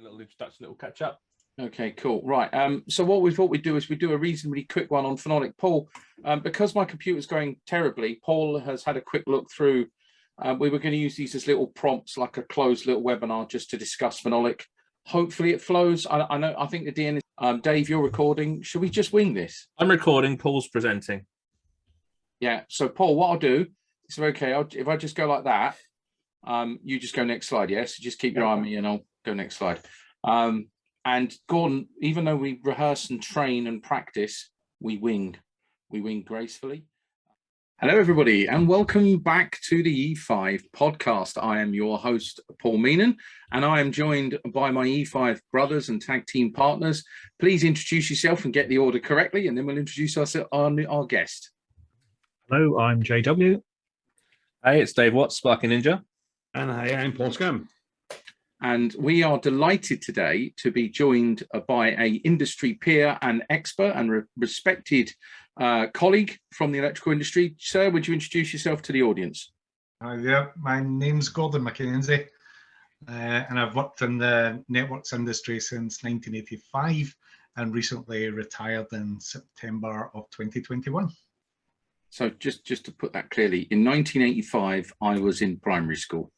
little introduction, little catch up. Okay, cool. Right. So what we thought we'd do is we do a reasonably quick one on Phenolic. Paul, because my computer's going terribly, Paul has had a quick look through. We were going to use these as little prompts, like a closed little webinar, just to discuss Phenolic. Hopefully it flows. I think the DN is, Dave, you're recording. Should we just wing this? I'm recording. Paul's presenting. Yeah. So Paul, what I'll do is, okay, if I just go like that, you just go next slide. Yes. Just keep your eye on me and I'll go next slide. And Gordon, even though we rehearse and train and practice, we wing gracefully. Hello, everybody, and welcome back to the E5 podcast. I am your host, Paul Meenan, and I am joined by my E5 brothers and tag team partners. Please introduce yourself and get the order correctly, and then we'll introduce our guest. Hello, I'm JW. Hey, it's Dave Watts, Sparking Ninja. And hey, I'm Paul Scum. And we are delighted today to be joined by an industry peer and expert and respected colleague from the electrical industry. Sir, would you introduce yourself to the audience? Yeah, my name's Gordon McKenzie, and I've worked in the networks industry since 1985 and recently retired in September of 2021. So just to put that clearly, in 1985, I was in primary school.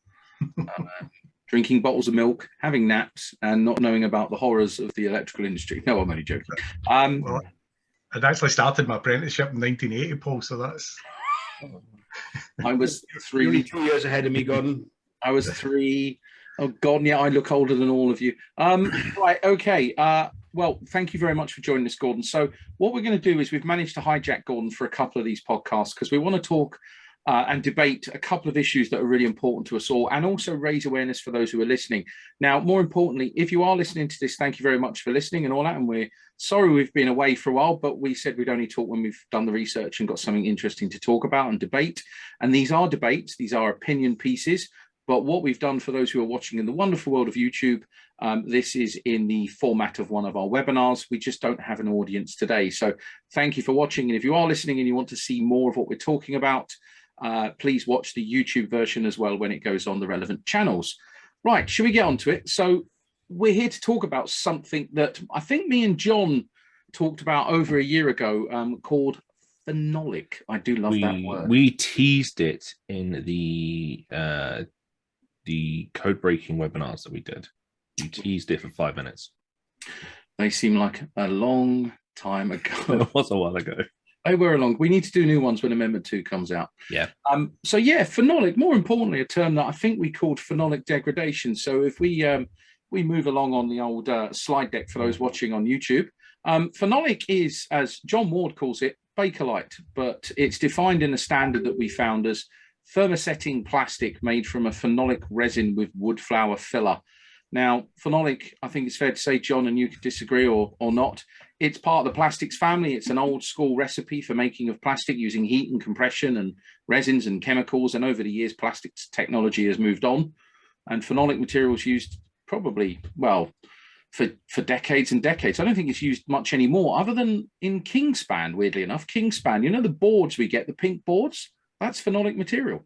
Drinking bottles of milk, having naps, and not knowing about the horrors of the electrical industry. No, I'm only joking. Well, I'd actually started my apprenticeship in 1980, Paul, so that's... I was You're only 2 years ahead of me, Gordon. I was 3. Oh, God, yeah, I look older than all of you. Right, okay. Well, thank you very much for joining us, Gordon. So what we're going to do is we've managed to hijack Gordon for a couple of these podcasts because we want to talk and debate a couple of issues that are really important to us all, and also raise awareness for those who are listening. Now, more importantly, if you are listening to this, thank you very much for listening and all that. And we're sorry we've been away for a while, but we said we'd only talk when we've done the research and got something interesting to talk about and debate. And these are debates, these are opinion pieces. But what we've done for those who are watching in the wonderful world of YouTube, this is in the format of one of our webinars. We just don't have an audience today. So thank you for watching. And if you are listening and you want to see more of what we're talking about, please watch the YouTube version as well when it goes on the relevant channels. Right, should we get on to it? So we're here to talk about something that I think me and John talked about over a year ago called Phenolic. I do love that word. We teased it in the code breaking webinars that we did. We teased it for 5 minutes. They seem like a long time ago. It was a while ago. They were along. We need to do new ones when Amendment 2 comes out. Yeah. So yeah, phenolic, more importantly, a term that I think we called phenolic degradation. So if we move along on the old slide deck for those watching on YouTube, phenolic is, as John Ward calls it, Bakelite, but it's defined in a standard that we found as thermosetting plastic made from a phenolic resin with wood flower filler. Now, phenolic, I think it's fair to say, John, and you could disagree or not, it's part of the plastics family. It's an old school recipe for making of plastic using heat and compression and resins and chemicals. And over the years, plastics technology has moved on. And phenolic materials used probably, well, for decades and decades. I don't think it's used much anymore, other than in Kingspan, weirdly enough. Kingspan, you know the boards we get, the pink boards? That's phenolic material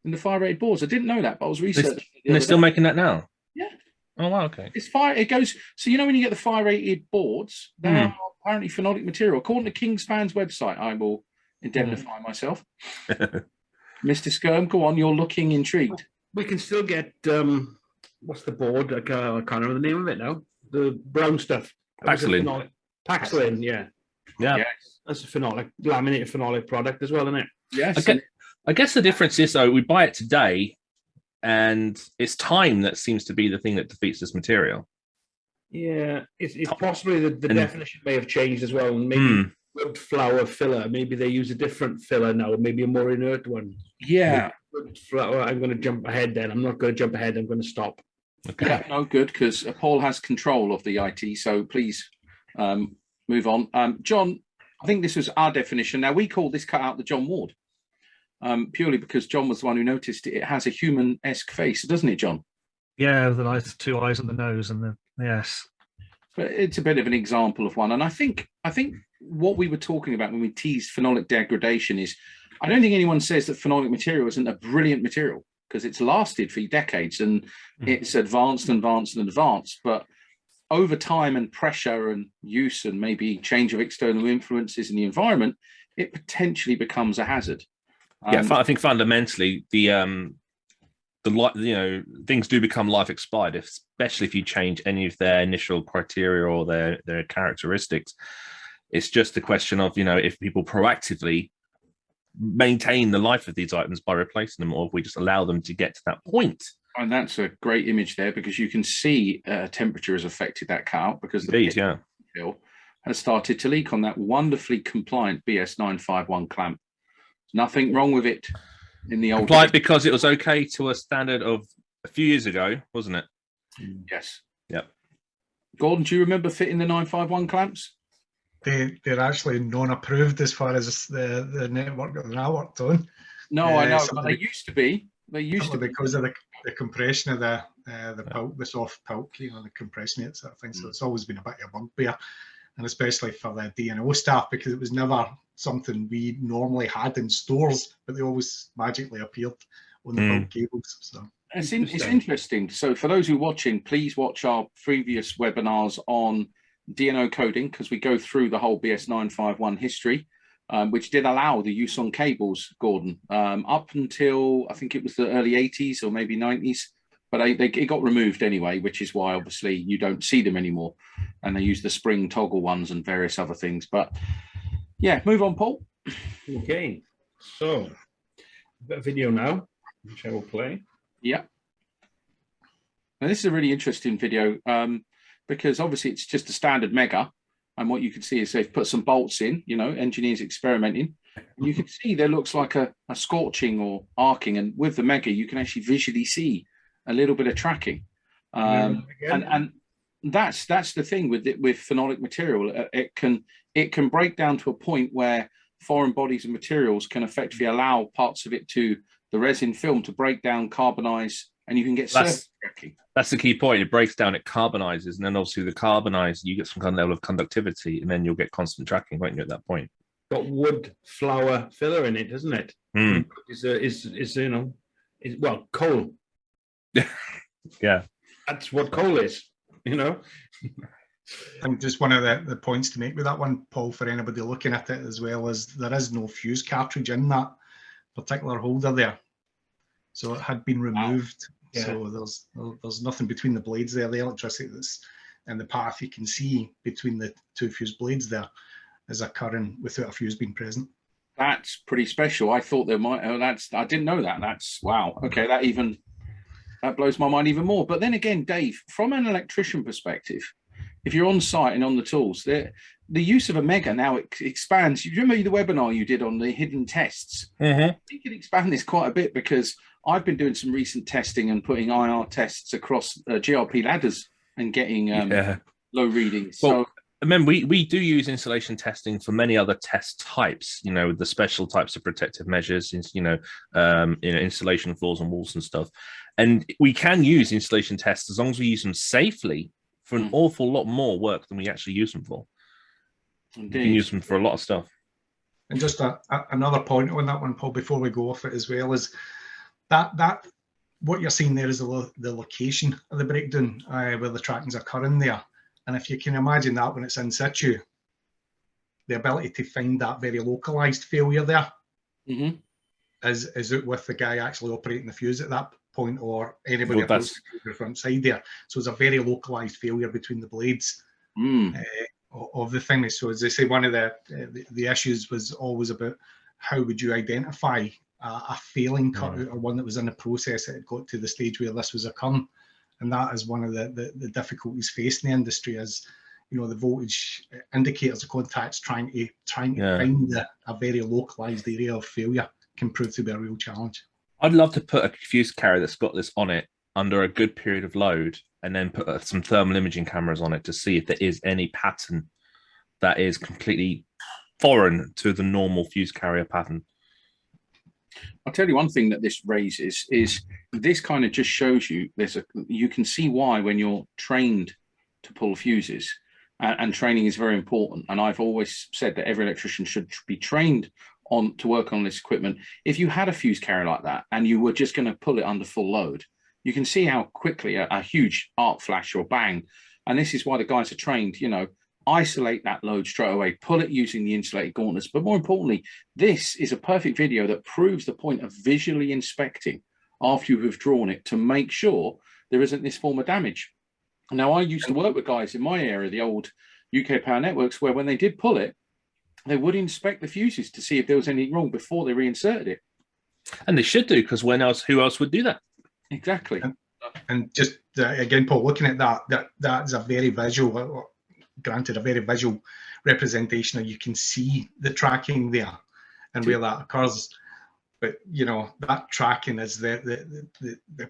in the fire-rated boards. I didn't know that, but I was researching. And they're still making that now? Yeah. Oh, wow, okay. It's fire. It goes. So you know when you get the fire-rated boards, they are apparently phenolic material. According to Kingspan's website, I will indemnify myself. Mr. Skirm, go on. You're looking intrigued. We can still get what's the board? I can't remember the name of it now. The brown stuff. Paxilin. Paxilin, yeah. Yeah. Yes. That's a phenolic, laminated phenolic product as well, isn't it? Yes. Okay. I guess the difference is, though, we buy it today, and it's time that seems to be the thing that defeats this material. Yeah, it's possibly the definition may have changed as well. And maybe wood flower filler, maybe they use a different filler now, maybe a more inert one. Yeah. Wood flower, I'm going to jump ahead then. I'm not going to jump ahead. I'm going to stop. Okay. Yeah, no good, because Paul has control of the IT, so please move on. John, I think this was our definition. Now, we call this cutout the John Ward. Purely because John was the one who noticed it has a human-esque face, doesn't it, John? Yeah, the nice 2 eyes and the nose and the yes. But it's a bit of an example of one. And I think what we were talking about when we teased phenolic degradation is, I don't think anyone says that phenolic material isn't a brilliant material. because it's lasted for decades and it's advanced and advanced and advanced. But over time and pressure and use and maybe change of external influences in the environment, it potentially becomes a hazard. Yeah, I think fundamentally things do become life expired, especially if you change any of their initial criteria or their characteristics. It's just a question of, if people proactively maintain the life of these items by replacing them, or if we just allow them to get to that point. And that's a great image there, because you can see temperature has affected that cutout, because Indeed, the fill has started to leak on that wonderfully compliant BS951 clamp. Nothing wrong with it in the old compliant days. Because it was okay to a standard of a few years ago, wasn't it? Yes. Yep. Gordon, do you remember fitting the 951 clamps? They're actually non-approved as far as the network that I worked on. No, I know, but they used to be. They used to be because of the compression of the pulp, the soft pulp, the compression it sort of thing. So it's always been a bit of a bugbear, and especially for the DNO staff, because it was never something we normally had in stores, but they always magically appeared on the pulp cables. So it's interesting. So for those who are watching, please watch our previous webinars on DNO coding, because we go through the whole BS951 history, which did allow the use on cables, Gordon, up until I think it was the early 80s or maybe 90s, but it got removed anyway, which is why obviously you don't see them anymore, and they use the spring toggle ones and various other things. But yeah, move on, Paul. Okay, so a bit of video now, which I will play. Yeah. Now this is a really interesting video, because obviously it's just a standard mega. And what you can see is they've put some bolts in, engineers experimenting. And you can see there looks like a scorching or arcing. And with the mega, you can actually visually see a little bit of tracking. And that's the thing with phenolic material. It can break down to a point where foreign bodies and materials can effectively allow parts of it to the resin film to break down, carbonize, and you can get surface tracking. That's the key point. It breaks down, it carbonizes, and then obviously the carbonize, you get some kind of level of conductivity, and then you'll get constant tracking, won't you, at that point? Got wood flour filler in it, doesn't it? Well, coal. Yeah. That's what coal is, And just one of the points to make with that one, Paul, for anybody looking at it as well, is there is no fuse cartridge in that particular holder there. So it had been removed. Yeah. So there's nothing between the blades there. The electricity that's in the path you can see between the two fuse blades there is occurring without a fuse being present. That's pretty special. I thought there might. I didn't know that. That's wow. Okay, that blows my mind even more. But then again, Dave, from an electrician perspective, if you're on site and on the tools, the use of a mega now expands. You remember the webinar you did on the hidden tests? Mm-hmm. You can expand this quite a bit, because I've been doing some recent testing and putting IR tests across GRP ladders and getting low readings. Well, remember, we do use insulation testing for many other test types, the special types of protective measures, insulation floors and walls and stuff. And we can use insulation tests as long as we use them safely for an awful lot more work than we actually use them for. Indeed. You can use them for a lot of stuff. And just another point on that one, Paul, before we go off it as well, is that what you're seeing there is the location of the breakdown, where the tracking's occurring there. And if you can imagine that when it's in situ, the ability to find that very localized failure there is out with the guy actually operating the fuse at that point, or anybody approaching the front side there. So it's a very localized failure between the blades of the thing. So as I say, one of the issues was always about how would you identify a failing cutout, or one that was in the process that had got to the stage where this was occurring. And that is one of the difficulties facing the industry, is the voltage indicators, the contacts trying to find a very localized area of failure can prove to be a real challenge. I'd love to put a fuse carrier that's got this on it under a good period of load, and then put some thermal imaging cameras on it to see if there is any pattern that is completely foreign to the normal fuse carrier pattern. I'll tell you one thing that this raises is this kind of just shows you you can see why when you're trained to pull fuses, and training is very important. And I've always said that every electrician should be trained on to work on this equipment. If you had a fuse carrier like that and you were just going to pull it under full load, you can see how quickly a huge arc flash or bang. And this is why the guys are trained, you know, isolate that load straight away, pull it using the insulated gauntlets. But more importantly, this is a perfect video that proves the point of visually inspecting after you've withdrawn it to make sure there isn't this form of damage. Now, I used to work with guys in my area, the old UK Power Networks, where when they did pull it, they would inspect the fuses to see if there was anything wrong before they reinserted it. And they should do, because who else would do that? Exactly. And just again, Paul, looking at that's a very visual, granted, a very visual representation, and you can see the tracking there and where that occurs. But you know, that tracking is the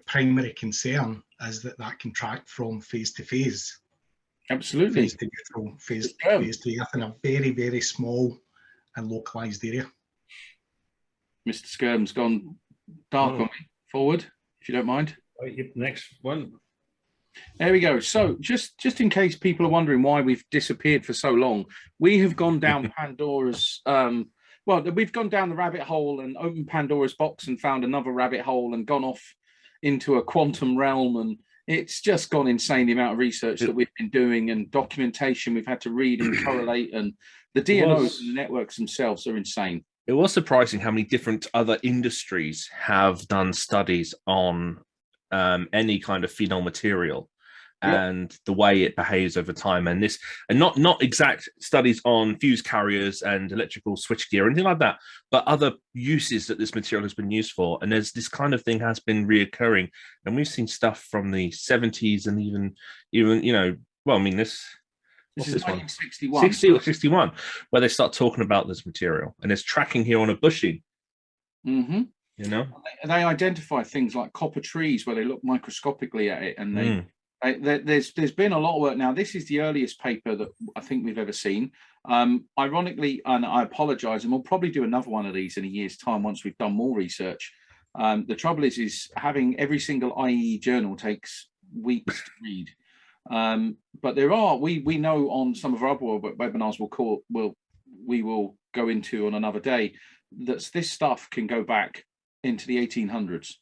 primary concern, is that can track from phase to phase. Absolutely. Phase to neutral, phase to earth in a very, very small and localized area. Mr. Skirm's gone dark on me. Forward, if you don't mind. Right, next one. There we go. So just in case people are wondering why we've disappeared for so long, we have gone down Pandora's we've gone down the rabbit hole and opened Pandora's box and found another rabbit hole and gone off into a quantum realm, and it's just gone insane, the amount of research that we've been doing and documentation we've had to read and correlate, and the DNOs and the networks themselves are insane. It was surprising how many different other industries have done studies on any kind of phenol material and the way it behaves over time, and not exact studies on fuse carriers and electrical switchgear or anything like that, but other uses that this material has been used for. And there's this kind of thing has been reoccurring, and we've seen stuff from the 70s and even you know, well, I mean, this is 1961. 60 or 61, where they start talking about this material, and there's tracking here on a bushing. Mm-hmm. You know, they identify things like copper trees where they look microscopically at it, and there's been a lot of work. Now, this is the earliest paper that I think we've ever seen. Ironically, and I apologize, and we'll probably do another one of these in a year's time once we've done more research. The trouble is having every single IEE journal takes weeks to read. But there are, we know on some of our other webinars we will go into on another day, that this stuff can go back into the 1800s.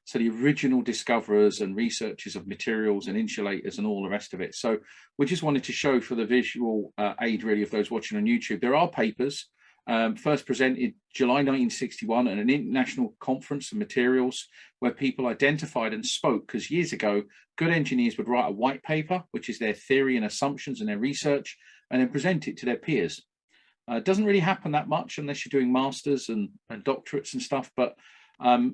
So the original discoverers and researchers of materials and insulators and all the rest of it. So we just wanted to show for the visual aid really of those watching on YouTube. There are papers first presented July 1961 at an international conference of materials where people identified and spoke, because years ago, good engineers would write a white paper, which is their theory and assumptions and their research, and then present it to their peers. It doesn't really happen that much unless you're doing masters and doctorates and stuff, but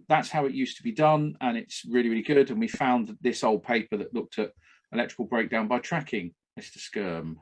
that's how it used to be done, and it's really, really good. And we found this old paper that looked at electrical breakdown by tracking. Mr. Skirm.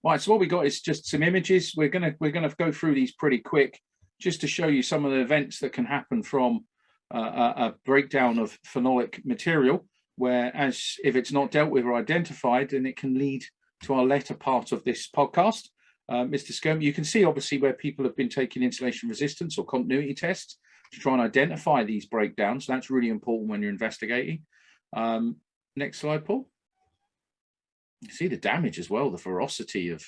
Right, so what we got is just some images. We're gonna go through these pretty quick, just to show you some of the events that can happen from a breakdown of phenolic material, whereas if it's not dealt with or identified, then it can lead to our later part of this podcast. Mr. Skirm, you can see obviously where people have been taking insulation resistance or continuity tests to try and identify these breakdowns. That's really important when you're investigating. Next slide, Paul. You see the damage as well, the ferocity of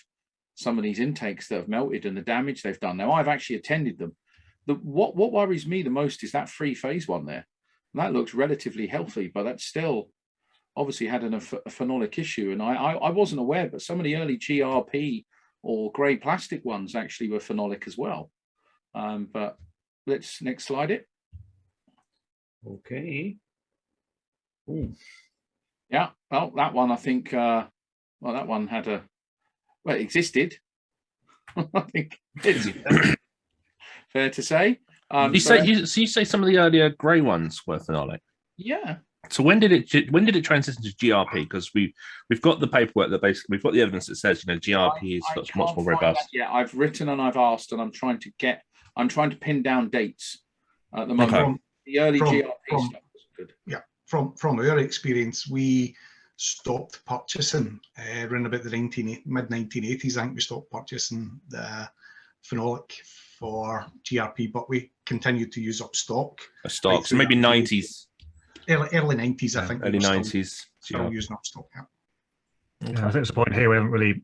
some of these intakes that have melted and the damage they've done. Now, I've actually attended them. What worries me the most is that three-phase one there. And that looks relatively healthy, but that's still obviously had a phenolic issue. And I wasn't aware, but some of the early GRP or grey plastic ones actually were phenolic as well. But let's next slide it. Okay. Ooh. Yeah, well, that one I think, that one had it existed. I think it's fair to say. You say some of the earlier grey ones were phenolic. Yeah. So when did it transition to GRP? Because we've got the paperwork that basically we've got the evidence that says GRP is much more robust. Yeah, I've written and I've asked, and I'm trying to pin down dates at the moment. Okay. The early GRP stuff was good. Yeah, from our experience, we stopped purchasing around about the mid-1980s. I think we stopped purchasing the phenolic for GRP, but we continued to use up stock. So maybe 90s. Early 90s, I think. Early 90s. Still using up stock, yeah. Yeah, I think it's the point here we haven't really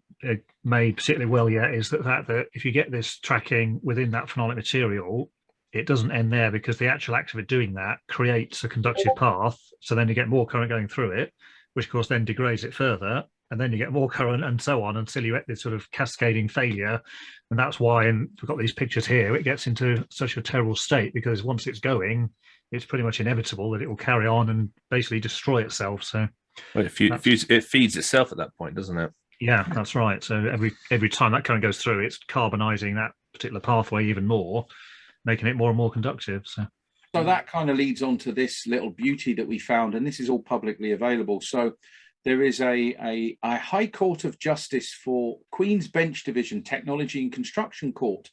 made particularly well yet is the fact that if you get this tracking within that phenolic material, it doesn't end there, because the actual act of it doing that creates a conductive path. So then you get more current going through it, which of course then degrades it further. And then you get more current and so on until you get this sort of cascading failure. And that's why, and we've got these pictures here, it gets into such a terrible state, because once it's going, it's pretty much inevitable that it will carry on and basically destroy itself. So well, it feeds itself at that point, doesn't it? Yeah, that's right. So every time that current goes through, it's carbonizing that particular pathway even more, making it more and more conductive. So that kind of leads on to this little beauty that we found, and this is all publicly available. So there is a High Court of Justice for Queen's Bench Division Technology and Construction Court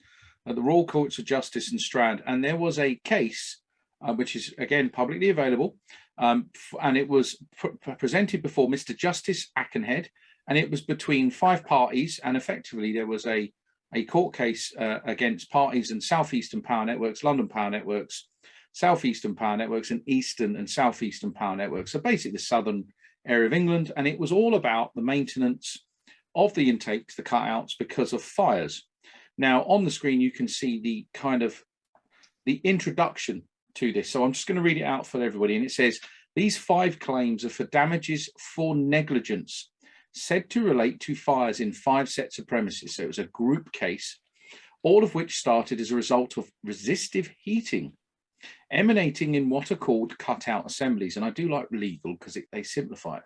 at the Royal Courts of Justice in Strand, and there was a case which is again publicly available, and it was presented before Mr. Justice Ackenhead, and it was between 5 parties, and effectively there was a court case against parties and Southeastern Power Networks, London Power Networks, Southeastern Power Networks, and Eastern and Southeastern Power Networks. So basically the southern area of England, and it was all about the maintenance of the intakes, the cutouts, because of fires. Now on the screen you can see the kind of the introduction to this. So I'm just going to read it out for everybody, and it says, these 5 claims are for damages for negligence said to relate to fires in 5 sets of premises. So it was a group case, all of which started as a result of resistive heating emanating in what are called cutout assemblies. And I do like legal because they simplify it.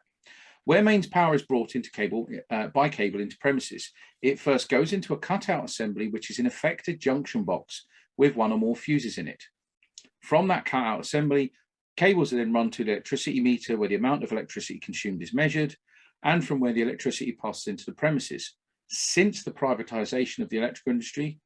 Where mains power is brought into by cable into premises, it first goes into a cutout assembly, which is in effect a junction box with 1 or more fuses in it. From that cutout assembly, cables are then run to the electricity meter, where the amount of electricity consumed is measured, and from where the electricity passes into the premises. Since the privatization of the electrical industry,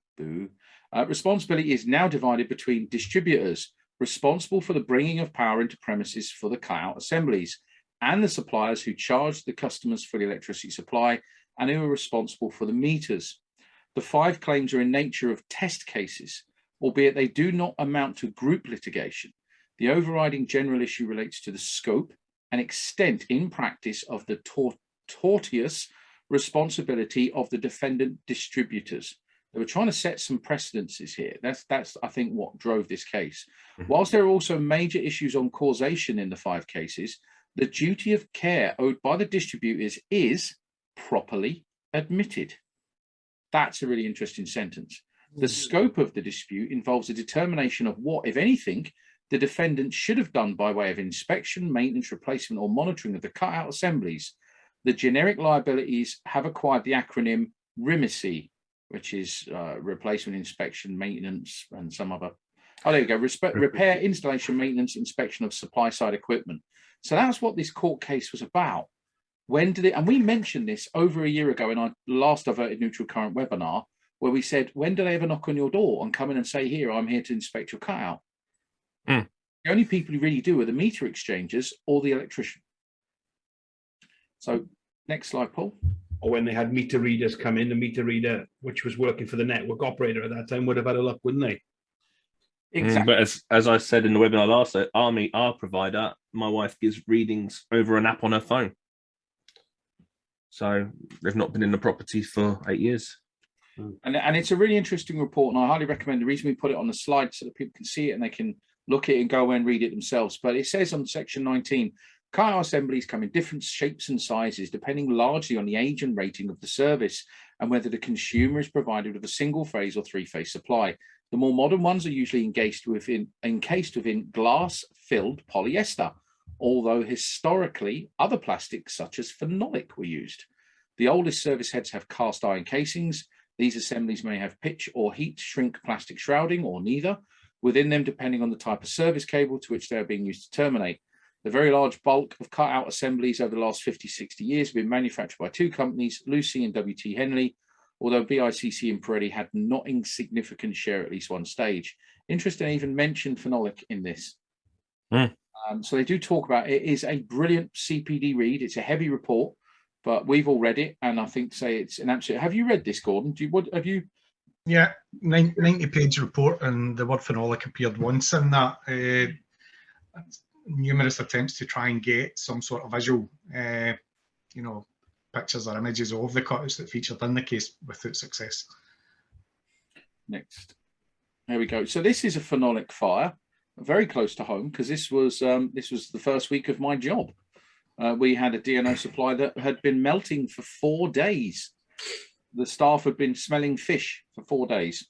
responsibility is now divided between distributors responsible for the bringing of power into premises for the cutout assemblies, and the suppliers who charge the customers for the electricity supply and who are responsible for the meters. The 5 claims are in nature of test cases, albeit they do not amount to group litigation. The overriding general issue relates to the scope and extent in practice of the tortious responsibility of the defendant distributors. They were trying to set some precedences here. That's I think what drove this case. Whilst there are also major issues on causation in the 5 cases, the duty of care owed by the distributors is properly admitted. That's a really interesting sentence. The scope of the dispute involves a determination of what, if anything, the defendant should have done by way of inspection, maintenance, replacement, or monitoring of the cutout assemblies. The generic liabilities have acquired the acronym RIMISI, which is replacement, inspection, maintenance, and some other. Oh, there you go. Repair, installation, maintenance, inspection of supply side equipment. So that's what this court case was about. When did it? And we mentioned this over a year ago in our last Diverted Neutral Current webinar, where we said, when do they ever knock on your door and come in and say, here, I'm here to inspect your cutout? The only people who really do are the meter exchangers or the electrician. So next slide, Paul. Or when they had meter readers come in, the meter reader, which was working for the network operator at that time, would have had a look, wouldn't they? Exactly. But as I said in the webinar last, our provider, my wife gives readings over an app on her phone. So they've not been in the property for 8 years. And it's a really interesting report, and I highly recommend. The reason we put it on the slide so that people can see it and they can look at it and go away and read it themselves. But it says on section 19, cutout assemblies come in different shapes and sizes, depending largely on the age and rating of the service and whether the consumer is provided with a single phase or 3-phase supply. The more modern ones are usually encased within glass-filled polyester, although historically other plastics such as phenolic were used. The oldest service heads have cast iron casings. These assemblies may have pitch or heat shrink plastic shrouding or neither within them, depending on the type of service cable to which they are being used to terminate. The very large bulk of cutout assemblies over the last 50, 60 years have been manufactured by 2 companies, Lucy and W.T. Henley, although BICC and Pirelli had not insignificant share at least one stage. Interesting, I even mentioned phenolic in this. So they do talk about it. It is a brilliant CPD read. It's a heavy report, but we've all read it, and I think it's an absolute. Have you read this, Gordon? Have you? Yeah, 90-page report, and the word phenolic appeared once in that. Numerous attempts to try and get some sort of visual, pictures or images of the cutouts that featured in the case without success. Next. There we go. So this is a Phenolic Fire, very close to home, because this was the first week of my job. We had a DNO supply that had been melting for 4 days. The staff had been smelling fish for 4 days,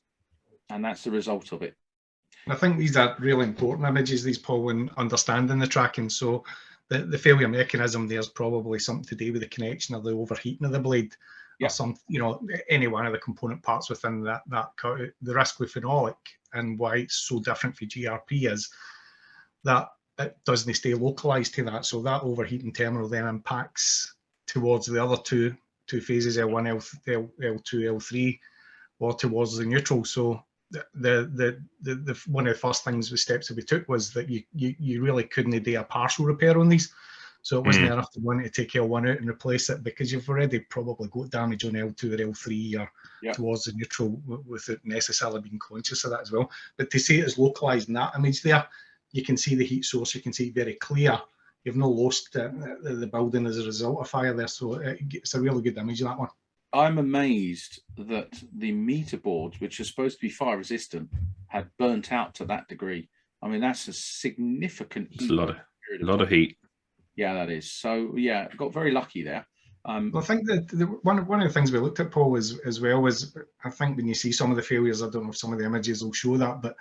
and that's the result of it. I think these are really important images, these, Paul, in understanding the tracking. So the failure mechanism there's probably something to do with the connection or the overheating of the blade, or some, you know, any one of the component parts within that cutout. The risk with phenolic and why it's so different for GRP is that it doesn't stay localized to that. So that overheating terminal then impacts towards the other two phases, L1, L2, L3, or towards the neutral. So the one of the first things, the steps that we took, was that you really couldn't do a partial repair on these. So it wasn't enough to want to take L1 out and replace it, because you've already probably got damage on L2 or L3 or towards the neutral without necessarily being conscious of that as well. But to see it as localized in that image there, you can see the heat source, you can see very clear. You've not lost the building as a result of fire there. So it's a really good image of that one. I'm amazed that the meter boards, which are supposed to be fire resistant, had burnt out to that degree. I mean, that's a significant heat. It's a lot of heat. Yeah, that is. So yeah, got very lucky there. Well, I think that one of the things we looked at, Paul, as well, was, I think when you see some of the failures, I don't know if some of the images will show that, but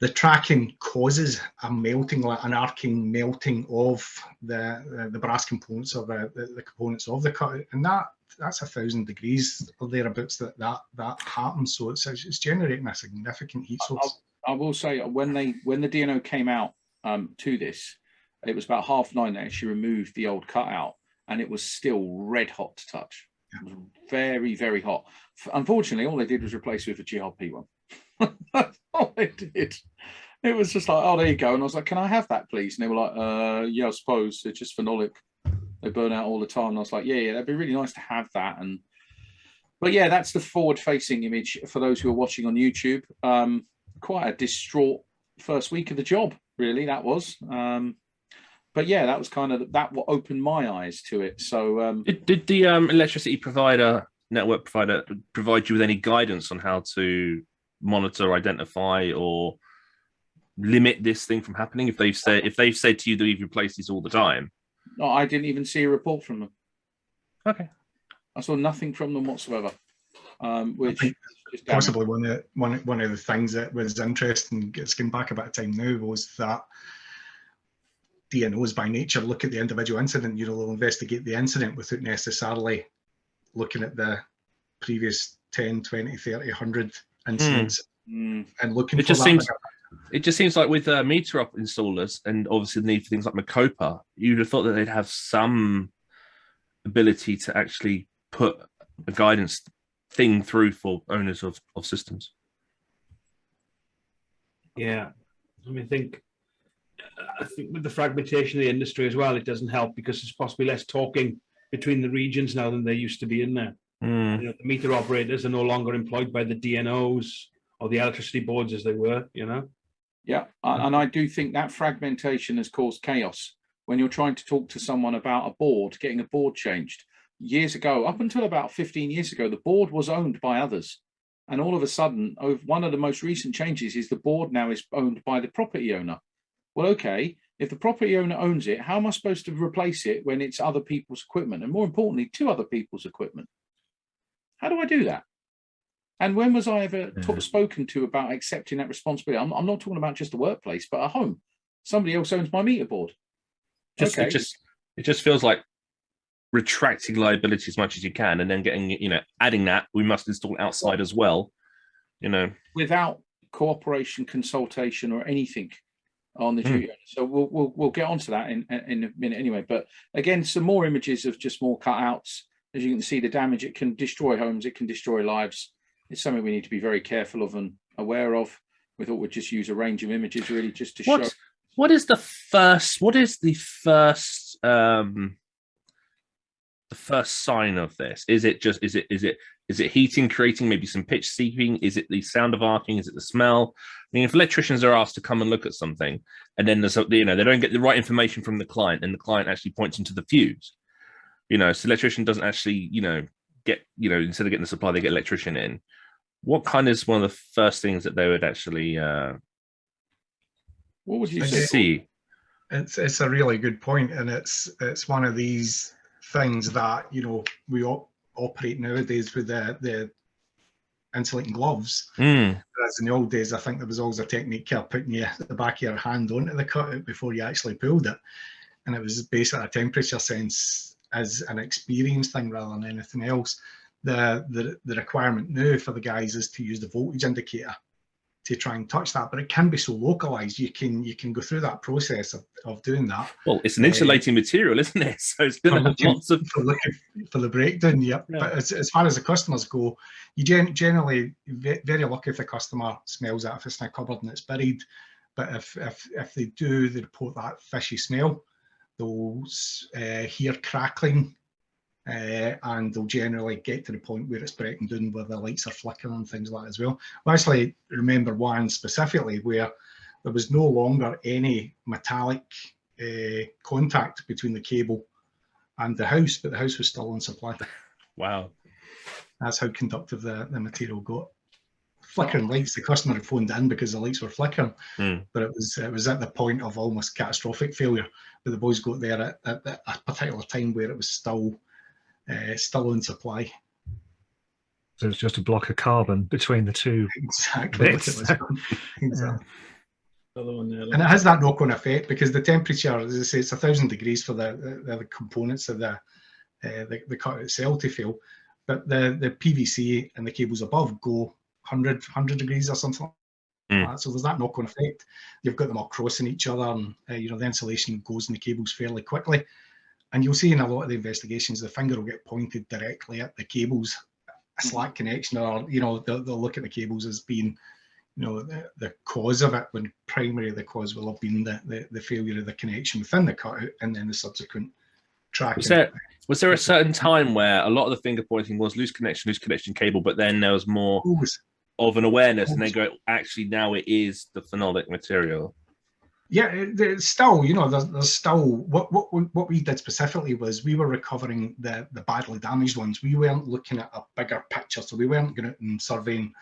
the tracking causes a melting, like an arcing melting of the brass components of the components of the cutout, and that's 1,000 degrees or thereabouts that happens. So it's generating a significant heat source. I will say, when the DNO came out to this, it was about 9:30. They actually removed the old cutout, and it was still red hot to touch. It was very, very hot. Unfortunately, all they did was replace it with a GRP one. That's all they did. It was just like, oh, there you go. And I was like, can I have that, please? And they were like, yeah, I suppose. It's just phenolic. They burn out all the time. And I was like, yeah, that'd be really nice to have that. But yeah, that's the forward-facing image for those who are watching on YouTube. Quite a distraught first week of the job, really, that was. But yeah, that was kind of what opened my eyes to it. So did the electricity provider, network provider, provide you with any guidance on how to monitor, identify, or limit this thing from happening? If they've said to you that you've replaced these all the time? No, I didn't even see a report from them. Okay, I saw nothing from them whatsoever. Which is possibly one of the things that was interesting, it's going back a bit of time now, was that DNOs by nature look at the individual incident. They'll investigate the incident without necessarily looking at the previous 10, 20, 30, 100 incidents and looking for that. It just seems like with meter up installers, and obviously the need for things like MACOPA, you'd have thought that they'd have some ability to actually put a guidance thing through for owners of systems. Yeah, I think with the fragmentation of the industry as well, it doesn't help, because there's possibly less talking between the regions now than there used to be in there. The meter operators are no longer employed by the DNOs or the electricity boards as they were, Yeah, and I do think that fragmentation has caused chaos. When you're trying to talk to someone about a board, getting a board changed. Years ago, up until about 15 years ago, the board was owned by others. And all of a sudden, one of the most recent changes is the board now is owned by the property owner. Well, okay, if the property owner owns it, how am I supposed to replace it when it's other people's equipment? And more importantly, to other people's equipment? How do I do that? And when was I ever spoken to about accepting that responsibility? I'm not talking about just a workplace, but a home. Somebody else owns my meter board. It just feels like retracting liability as much as you can, and then getting, adding that we must install outside as well, without cooperation, consultation, or anything on the duty. So we'll get onto that in a minute anyway. But again, some more images of just more cutouts. As you can see, the damage, it can destroy homes, it can destroy lives. It's something we need to be very careful of and aware of. We thought we'd just use a range of images really just to show. What is the first sign of this? Is it heating, creating maybe some pitch seeping? Is it the sound of arcing? Is it the smell? I mean, if electricians are asked to come and look at something, and then they don't get the right information from the client, and the client actually points into the fuse, You know, so the electrician doesn't actually, you know, get, you know, instead of getting the supply, they get an electrician in. What kind is one of the first things that they would actually what would you see? It's a really good point, and it's one of these things that, you know, we operate nowadays with the insulating gloves. Whereas in the old days, I think there was always a technique of putting the back of your hand onto the cutout before you actually pulled it, and it was basically a temperature sense as an experience thing rather than anything else. The requirement now for the guys is to use the voltage indicator to try and touch that, but it can be so localized. You can go through that process of doing that. Well, it's an insulating material, isn't it? So it's going to have lots of for the breakdown. Yep. Yeah. But as far as the customers go, you generally very lucky if the customer smells it if it's in a cupboard and it's buried. But if they do, they report that fishy smell. They'll hear crackling. And they'll generally get to the point where it's breaking down, where the lights are flickering and things like that as well. I actually remember one specifically where there was no longer any metallic contact between the cable and the house, but the house was still on supply. Wow. That's how conductive the material got. Flickering lights, the customer had phoned in because the lights were flickering, but it was at the point of almost catastrophic failure. But the boys got there at a particular time where it was still in supply. So it's just a block of carbon between the two. Exactly. Exactly. And it has that knock-on effect because the temperature, as I say, it's 1,000 degrees for the components of the cutout itself to fail, but the PVC and the cables above go 100 degrees or something like that. So there's that knock-on effect. You've got them all crossing each other, and you know, the insulation goes in the cables fairly quickly. And you'll see in a lot of the investigations, the finger will get pointed directly at the cables, a slack connection, or, you know, they'll look at the cables as being, you know, the cause of it, when primarily the cause will have been the failure of the connection within the cutout and then the subsequent tracking. Was there a certain time where a lot of the finger pointing was loose connection cable, but then there was more of an awareness and they go, actually, now it is the phenolic material? Yeah, it's still, you know, there's still, what we did specifically was we were recovering the badly damaged ones. We weren't looking at a bigger picture, so we weren't going out and surveying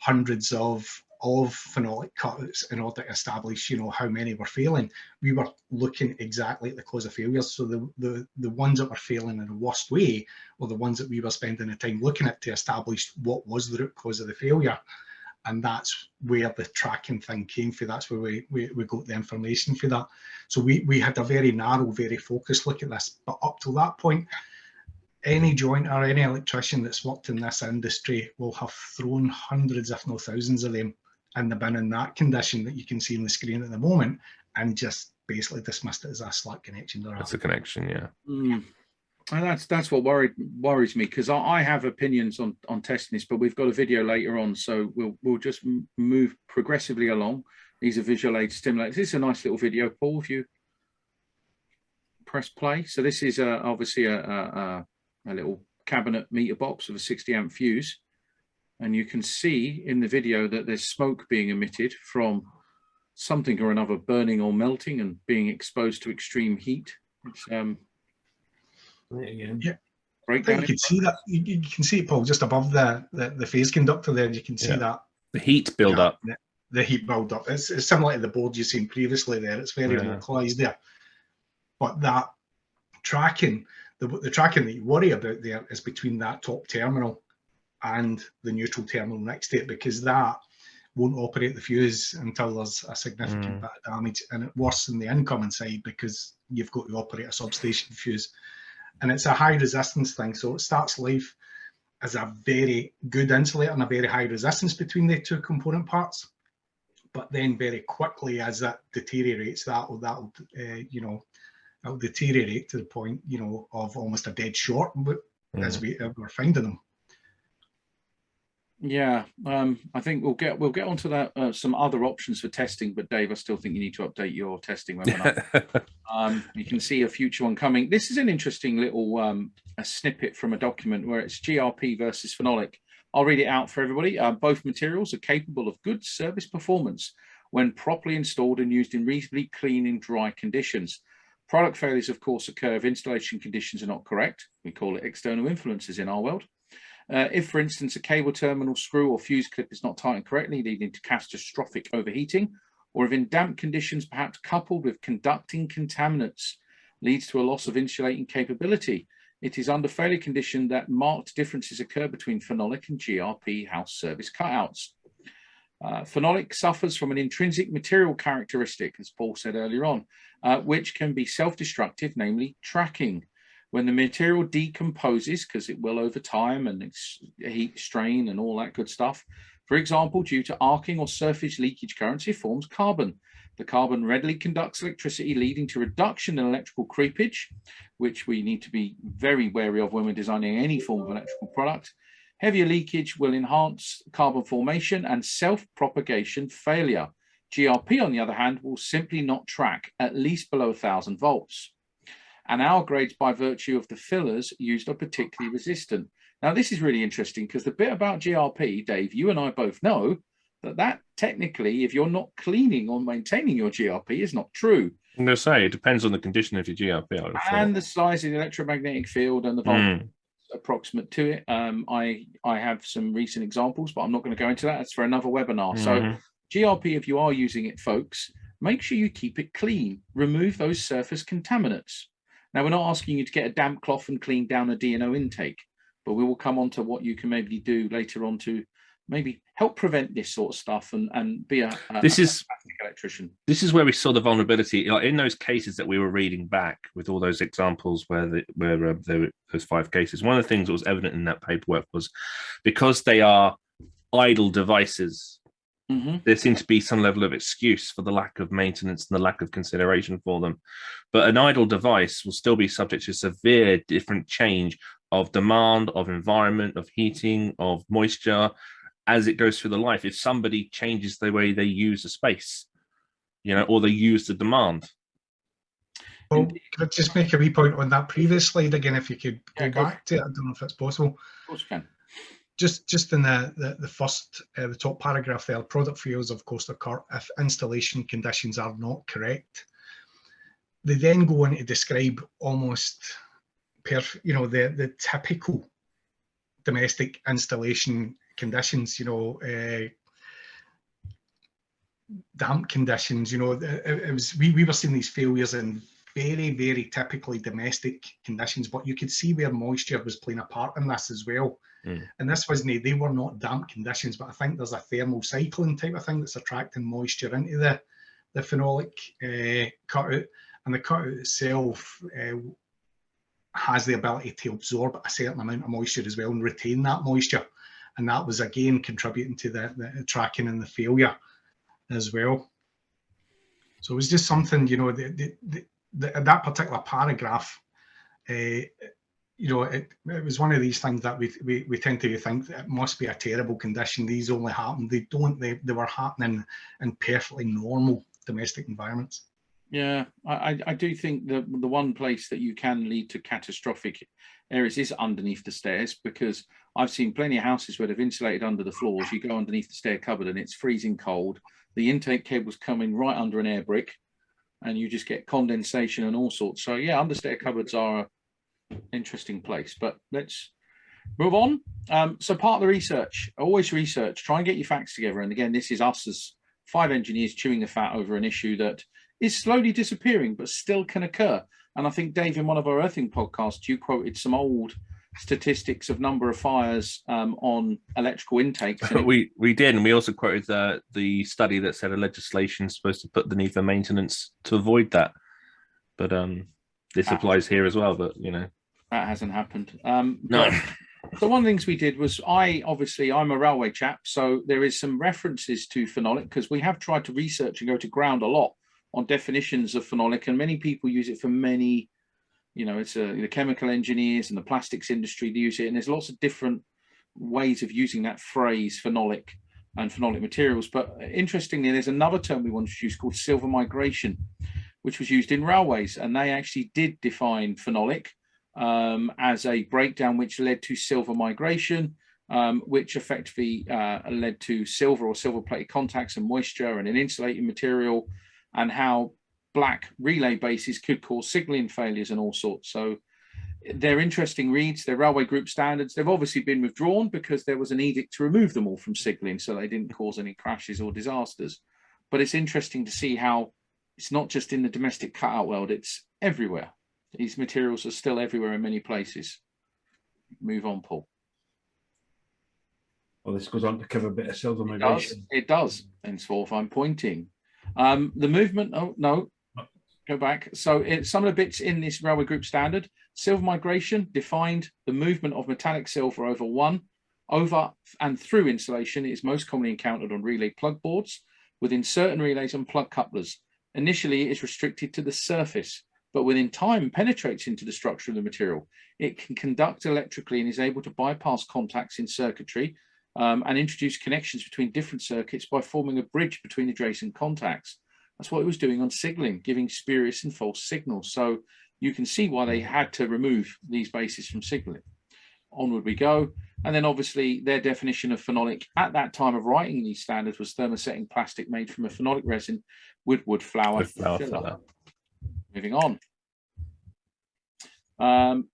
hundreds of phenolic cutouts in order to establish, you know, how many were failing. We were looking exactly at the cause of failures. So the ones that were failing in the worst way were the ones that we were spending the time looking at to establish what was the root cause of the failure. And that's where the tracking thing came from. That's where we got the information for that. So we had a very narrow, very focused look at this. But up to that point, any jointer or any electrician that's worked in this industry will have thrown hundreds, if not thousands of them in the bin in that condition that you can see on the screen at the moment, and just basically dismissed it as a slack connection. That's a connection, yeah. And that's what worries me, because I have opinions on testing this, but we've got a video later on, so we'll just move progressively along. These are visual aid stimulators. This is a nice little video, Paul, if you press play. So this is obviously a little cabinet meter box with a 60 amp fuse, and you can see in the video that there's smoke being emitted from something or another burning or melting and being exposed to extreme heat. It's yeah, right. You can see that. You can see it, Paul, just above the phase conductor there. You can see that the heat build up. The heat build up. It's similar to the board you've seen previously. There, it's very localized there. But that tracking, the tracking that you worry about there is between that top terminal and the neutral terminal next to it, because that won't operate the fuse until there's a significant bit of damage, and it's worse than the incoming side because you've got to operate a substation fuse. And it's a high resistance thing, so it starts life as a very good insulator and a very high resistance between the two component parts. But then very quickly, as that deteriorates, that'll deteriorate to the point, you know, of almost a dead short, as we're finding them. Yeah, I think we'll get onto that, some other options for testing, but Dave, I still think you need to update your testing webinar. You can see a future one coming. This is an interesting little a snippet from a document where it's GRP versus phenolic. I'll read it out for everybody. Both materials are capable of good service performance when properly installed and used in reasonably clean and dry conditions. Product failures, of course, occur if installation conditions are not correct. We call it external influences in our world. If, for instance, a cable terminal screw or fuse clip is not tightened correctly, leading to catastrophic overheating, or if in damp conditions, perhaps coupled with conducting contaminants, leads to a loss of insulating capability. It is under failure condition that marked differences occur between phenolic and GRP house service cutouts. Phenolic suffers from an intrinsic material characteristic, as Paul said earlier on, which can be self-destructive, namely tracking. When the material decomposes, because it will over time and heat strain and all that good stuff, for example, due to arcing or surface leakage currents, it forms carbon. The carbon readily conducts electricity, leading to reduction in electrical creepage, which we need to be very wary of when we're designing any form of electrical product. Heavier leakage will enhance carbon formation and self-propagation failure. GRP, on the other hand, will simply not track, at least below 1,000 volts. And our grades, by virtue of the fillers used, are particularly resistant. Now, this is really interesting because the bit about GRP, Dave, you and I both know that technically, if you're not cleaning or maintaining your GRP, is not true. I'm going to say, it depends on the condition of your GRP. And the size of the electromagnetic field and the voltage approximate to it. I have some recent examples, but I'm not going to go into that. That's for another webinar. So GRP, if you are using it, folks, make sure you keep it clean. Remove those surface contaminants. Now, we're not asking you to get a damp cloth and clean down a DNO intake, but we will come on to what you can maybe do later on to maybe help prevent this sort of stuff and be a electrician. This is where we saw the vulnerability, like in those cases that we were reading back with all those examples where there were those 5 cases. One of the things that was evident in that paperwork was because they are idle devices, there seems to be some level of excuse for the lack of maintenance and the lack of consideration for them. But an idle device will still be subject to severe different change of demand, of environment, of heating, of moisture as it goes through the life. If somebody changes the way they use a space, or they use the demand. Well, could I just make a wee point on that previous slide again, if you could go back to it? I don't know if it's possible. Of course you can. Just in the first, the top paragraph there, product failures, of course, occur if installation conditions are not correct. They then go on to describe almost, the typical domestic installation conditions, damp conditions, we were seeing these failures in very, very typically domestic conditions, but you could see where moisture was playing a part in this as well. And this wasn't, they were not damp conditions, but I think there's a thermal cycling type of thing that's attracting moisture into the phenolic cutout, and the cutout itself has the ability to absorb a certain amount of moisture as well and retain that moisture. And that was again contributing to the tracking and the failure as well. So it was just something, that particular paragraph, it was one of these things that we tend to think that it must be a terrible condition. These only happen. They don't. They were happening in perfectly normal domestic environments. Yeah, I do think the one place that you can lead to catastrophic areas is underneath the stairs, because I've seen plenty of houses where they've insulated under the floors. You go underneath the stair cupboard and it's freezing cold. The intake cable's coming right under an air brick, and you just get condensation and all sorts. So yeah, understair cupboards are an interesting place. But let's move on. So part of the research, always research, try and get your facts together. And again, this is us as 5 engineers chewing the fat over an issue that is slowly disappearing, but still can occur. And I think, Dave, in one of our earthing podcasts, you quoted some old statistics of number of fires on electrical intakes. We did, and we also quoted the study that said a legislation is supposed to put the need for maintenance to avoid that. But this applies here as well, but that hasn't happened. No. So one of the things we did was, I'm a railway chap, so there is some references to phenolic, because we have tried to research and go to ground a lot on definitions of phenolic, and many people use it for many, it's the chemical engineers and the plastics industry use it, and there's lots of different ways of using that phrase phenolic and phenolic materials. But interestingly, there's another term we want to use called silver migration, which was used in railways, and they actually did define phenolic as a breakdown which led to silver migration, which effectively led to silver or silver plated contacts and moisture and an insulating material, and how black relay bases could cause signaling failures and all sorts. So they're interesting reads. They're railway group standards. They've obviously been withdrawn because there was an edict to remove them all from signaling, so they didn't cause any crashes or disasters. But it's interesting to see how it's not just in the domestic cutout world, it's everywhere. These materials are still everywhere in many places. Move on, Paul. Well, this goes on to cover a bit of silver migration. It does. Henceforth, I'm pointing. The movement, oh, no, go back. So some of the bits in this railway group standard, silver migration defined the movement of metallic silver over and through insulation is most commonly encountered on relay plug boards within certain relays and plug couplers. Initially, it is restricted to the surface, but within time penetrates into the structure of the material. It can conduct electrically and is able to bypass contacts in circuitry and introduce connections between different circuits by forming a bridge between adjacent contacts. That's what it was doing on signaling, giving spurious and false signals. So you can see why they had to remove these bases from signaling. Onward we go. And then obviously their definition of phenolic at that time of writing these standards was thermosetting plastic made from a phenolic resin with wood flour filler. Moving on.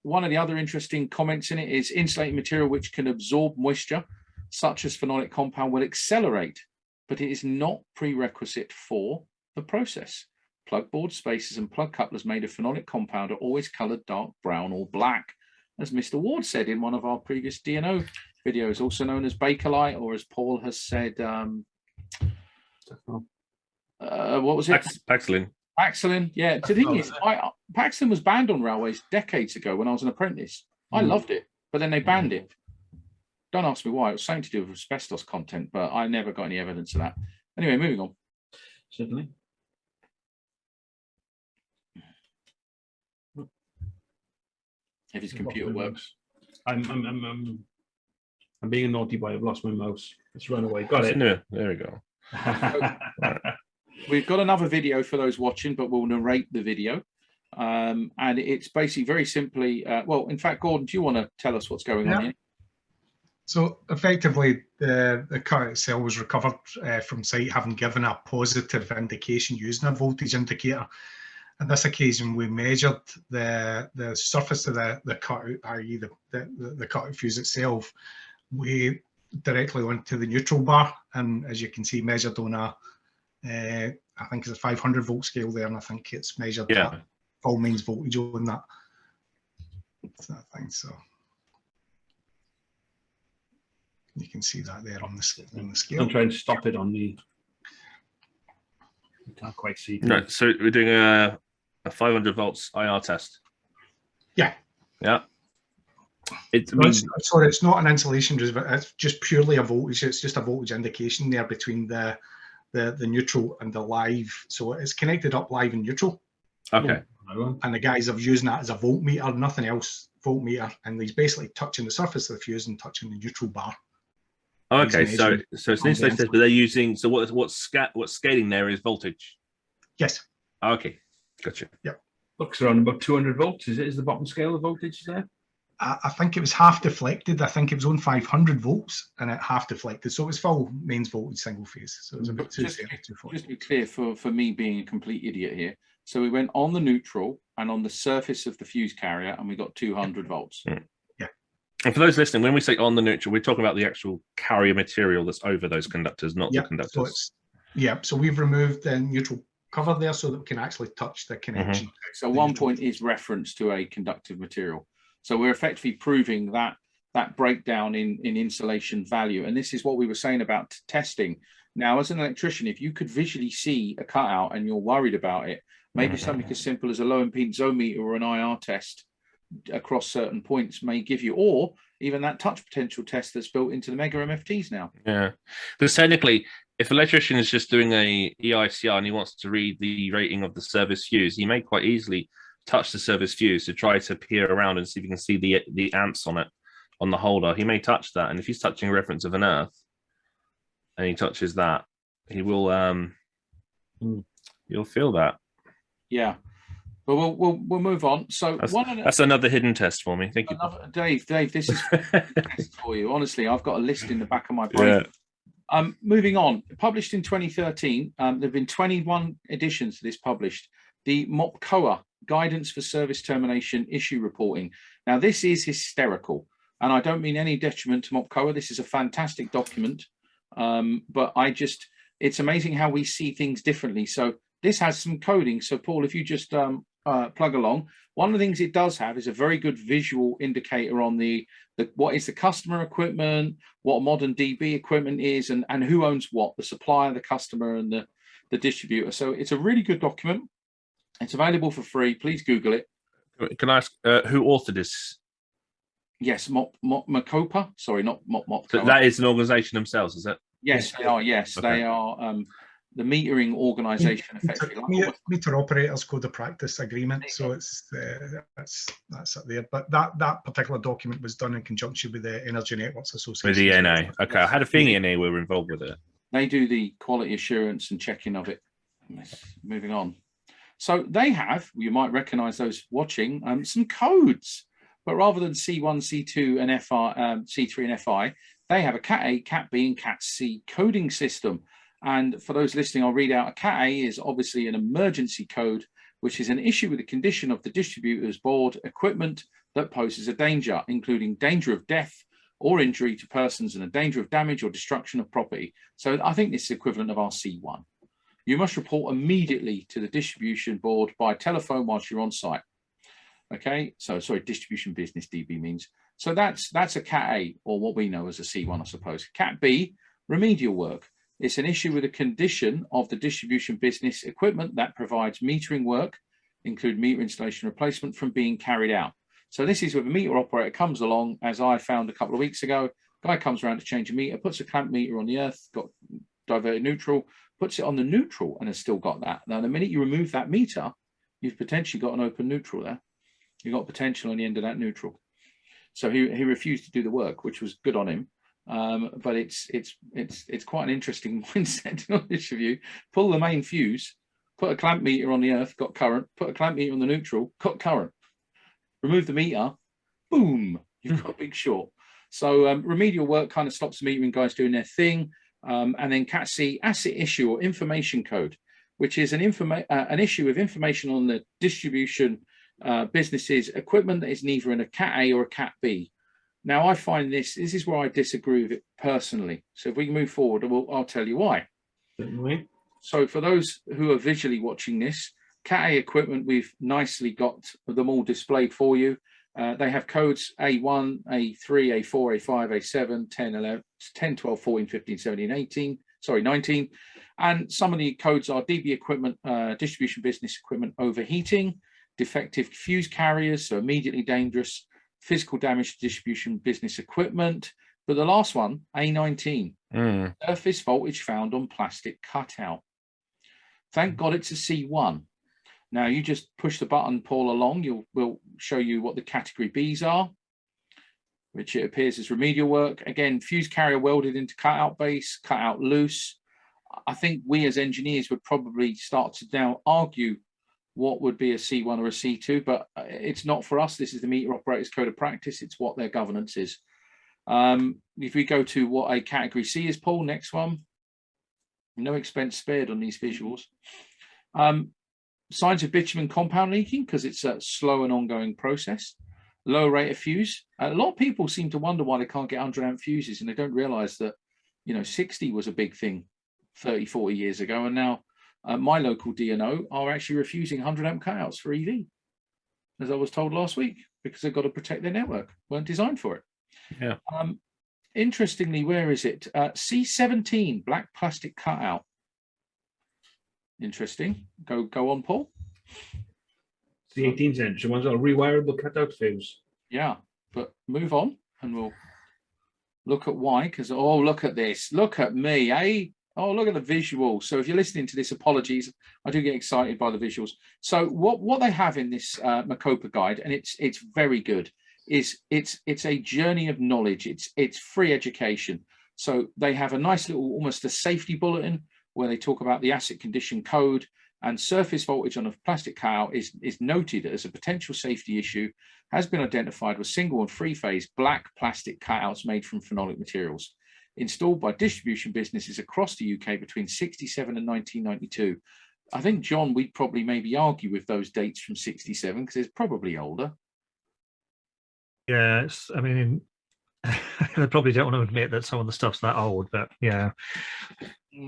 One of the other interesting comments in it is insulating material which can absorb moisture, such as phenolic compound, will accelerate, but it is not prerequisite for the process. Plug board spaces and plug couplers made of phenolic compound are always colored dark brown or black, as Mr. Ward said in one of our previous DNO videos, also known as Bakelite, or as Paul has said, what was it? Paxilin. Paxilin, yeah. The thing is, Paxilin was banned on railways decades ago when I was an apprentice. I loved it, but then they banned it. Don't ask me why. It was something to do with asbestos content, but I never got any evidence of that. Anyway, moving on. Certainly. If his computer works. I'm being a naughty boy. I've lost my mouse. It's run away. Got it. No, there we go. We've got another video for those watching, but we'll narrate the video. And it's basically very simply, well, in fact, Gordon, do you want to tell us what's going on here? So effectively, the cutout itself was recovered from site, having given a positive indication using a voltage indicator. On this occasion, we measured the surface of the cutout, i.e. the cutout fuse itself, we directly onto the neutral bar, and as you can see, measured on a, I think it's a 500 volt scale there, and I think it's measured at full mains voltage on that. So you can see that there on the scale. I'll try and stop it on the. You can't quite see. Right, so we're doing a 500 volts IR test. Yeah. Yeah. Sorry, it's not an insulation, it's just purely a voltage. It's just a voltage indication there between the neutral and the live. So it's connected up live and neutral. Okay. And the guys are using that as a voltmeter, nothing else, voltmeter, and he's basically touching the surface of the fuse and touching the neutral bar. Okay, so it's an insulation test, but they're using, so what's scaling there is voltage? Yes. Okay, gotcha. Yep. Looks around about 200 volts. Is the bottom scale of voltage there? I think it was half deflected. I think it was on 500 volts and it half deflected. So it was full mains voltage single phase. So it was about 230, 240. Just to be clear, for me being a complete idiot here. So we went on the neutral and on the surface of the fuse carrier and we got 200 volts. Yeah. And for those listening, when we say on the neutral, we're talking about the actual carrier material that's over those conductors, not the conductors. So so we've removed the neutral cover there so that we can actually touch the connection. So one point is reference to a conductive material. So we're effectively proving that breakdown in insulation value. And this is what we were saying about testing. Now, as an electrician, if you could visually see a cutout and you're worried about it, maybe something as simple as a low impedance ohmmeter or an IR test across certain points may give you, or even that touch potential test that's built into the mega MFTs now. Yeah, because technically, if an electrician is just doing a EICR and he wants to read the rating of the service fuse, he may quite easily touch the service fuse to try to peer around and see if you can see the amps on it, on the holder. He may touch that, and if he's touching a reference of an earth and he touches that, he will you'll feel that. Yeah. But we'll move on. So that's another hidden test for me. Thank you, Dave. This is a test for you. Honestly, I've got a list in the back of my brain. Yeah. Moving on. Published in 2013, there've been 21 editions of this published. the MACOPA, Guidance for Service Termination Issue Reporting. Now, this is hysterical, and I don't mean any detriment to MACOPA. This is a fantastic document, but it's amazing how we see things differently. So this has some coding. So Paul, if you just plug along, one of the things it does have is a very good visual indicator on the what is the customer equipment, what modern DB equipment is, and who owns what, the supplier, the customer, and the distributor. So it's a really good document. It's available for free. Please Google it. Can I ask who authored this? Yes, MACOPA. Sorry, not MACOPA. So that is an organisation themselves, is it? Yes, they are. Yes, okay. They are the metering organisation, effectively. Meter Operators Code of Practice Agreement. So it's that's up there. But that particular document was done in conjunction with the Energy Networks Association. With the ENA. Okay, I had a feeling ENA were involved with it. They do the quality assurance and checking of it. Moving on. So they have, you might recognise those watching, some codes. But rather than C1, C2, and FI, C3 and FI, they have a Cat A, Cat B, and Cat C coding system. And for those listening, I'll read out. A Cat A is obviously an emergency code, which is an issue with the condition of the distributor's board equipment that poses a danger, including danger of death or injury to persons and a danger of damage or destruction of property. So I think this is equivalent of our C1. You must report immediately to the distribution board by telephone whilst you're on site. Okay, so sorry, distribution business DB means. So that's a Cat A, or what we know as a C1, I suppose. Cat B, remedial work. It's an issue with a condition of the distribution business equipment that provides metering work, include meter installation replacement, from being carried out. So this is where the meter operator comes along, as I found a couple of weeks ago. Guy comes around to change a meter, puts a clamp meter on the earth, got diverted neutral, puts it on the neutral, and has still got that. Now, the minute you remove that meter, you've potentially got an open neutral there. You've got potential on the end of that neutral. So he refused to do the work, which was good on him. But it's quite an interesting mindset, to be honest with you. Pull the main fuse, put a clamp meter on the earth, got current, put a clamp meter on the neutral, got current. Remove the meter, boom, you've got a big short. So remedial work kind of stops the metering guys doing their thing. And then Cat C, asset issue or information code, which is an issue of information on the distribution business's equipment that is neither in a Cat A or a Cat B. Now, I find this is where I disagree with it personally. So if we can move forward, I'll tell you why. Certainly. So for those who are visually watching this, Cat A equipment, we've nicely got them all displayed for you. They have codes A1, A3, A4, A5, A7, 10, 11, 10, 12, 14, 15, 17, 18, sorry, 19. And some of the codes are DB equipment, distribution business equipment overheating, defective fuse carriers, so immediately dangerous, physical damage to distribution business equipment. But the last one, A19, surface voltage found on plastic cutout. Thank God it's a C1. Now you just push the button, Paul, along. We'll show you what the category Bs are, which it appears is remedial work. Again, fuse carrier welded into cutout base, cutout loose. I think we as engineers would probably start to now argue what would be a C1 or a C2, but it's not for us. This is the Meter Operators Code of Practice. It's what their governance is. If we go to what a category C is, Paul, next one. No expense spared on these visuals. Signs of bitumen compound leaking, because it's a slow and ongoing process. Low rate of fuse. A lot of people seem to wonder why they can't get 100 amp fuses, and they don't realize that, 60 was a big thing 30, 40 years ago. And now my local DNO are actually refusing 100 amp cutouts for EV, as I was told last week, because they've got to protect their network. Weren't designed for it. Yeah. Interestingly, where is it? C17, black plastic cutout. Interesting. Go on, Paul. The 18-inch, the ones that are rewirable cutout fuse. Yeah, but move on and we'll look at why. Because, oh, look at this. Look at me, eh? Oh, look at the visuals. So if you're listening to this, apologies. I do get excited by the visuals. So what they have in this MACOPA guide, and it's very good, is it's a journey of knowledge. It's free education. So they have a nice little, almost a safety bulletin, where they talk about the asset condition code, and surface voltage on a plastic cutout is noted as a potential safety issue, has been identified with single and three-phase black plastic cutouts made from phenolic materials, installed by distribution businesses across the UK between 1967 and 1992. I think, John, we'd probably maybe argue with those dates from 67 because it's probably older. Yeah, I mean, they probably don't want to admit that some of the stuff's that old, but yeah,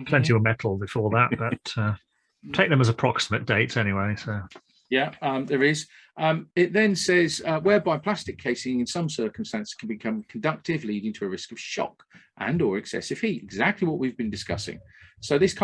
plenty of metal before that, but take them as approximate dates anyway. So yeah, there is. It then says whereby plastic casing in some circumstances can become conductive, leading to a risk of shock and or excessive heat. Exactly what we've been discussing. So this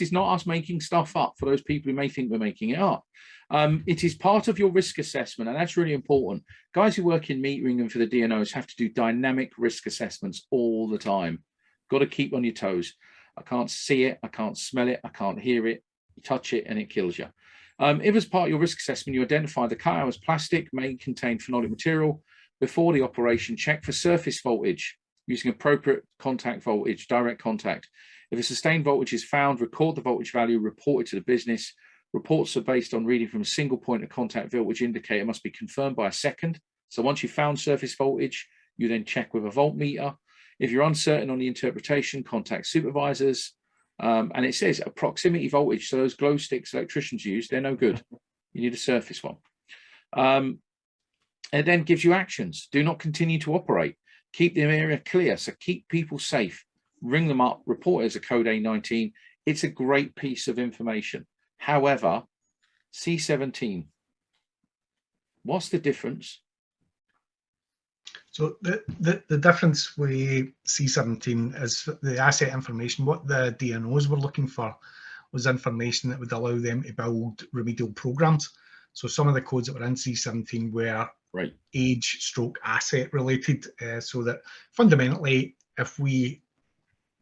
is not us making stuff up for those people who may think we're making it up. It is part of your risk assessment, and that's really important. Guys who work in metering and for the DNOs have to do dynamic risk assessments all the time. Got to keep on your toes. I can't see it, I can't smell it, I can't hear it. You touch it and it kills you. If as part of your risk assessment you identify the cutout as plastic may contain phenolic material, before the operation, check for surface voltage using appropriate contact voltage, direct contact. If a sustained voltage is found, record the voltage value, report it to the business. Reports are based on reading from a single point of contact voltage indicator must be confirmed by a second. So once you've found surface voltage, you then check with a voltmeter. If you're uncertain on the interpretation, contact supervisors. And it says a proximity voltage. So those glow sticks electricians use, they're no good. You need a surface one. It then gives you actions. Do not continue to operate. Keep the area clear. So keep people safe. Ring them up. Report as a code A19. It's a great piece of information. However, C17, what's the difference? So the difference with C17 is the asset information. What the DNOs were looking for was information that would allow them to build remedial programs. So some of the codes that were in C17 were age/asset related, so that fundamentally, if we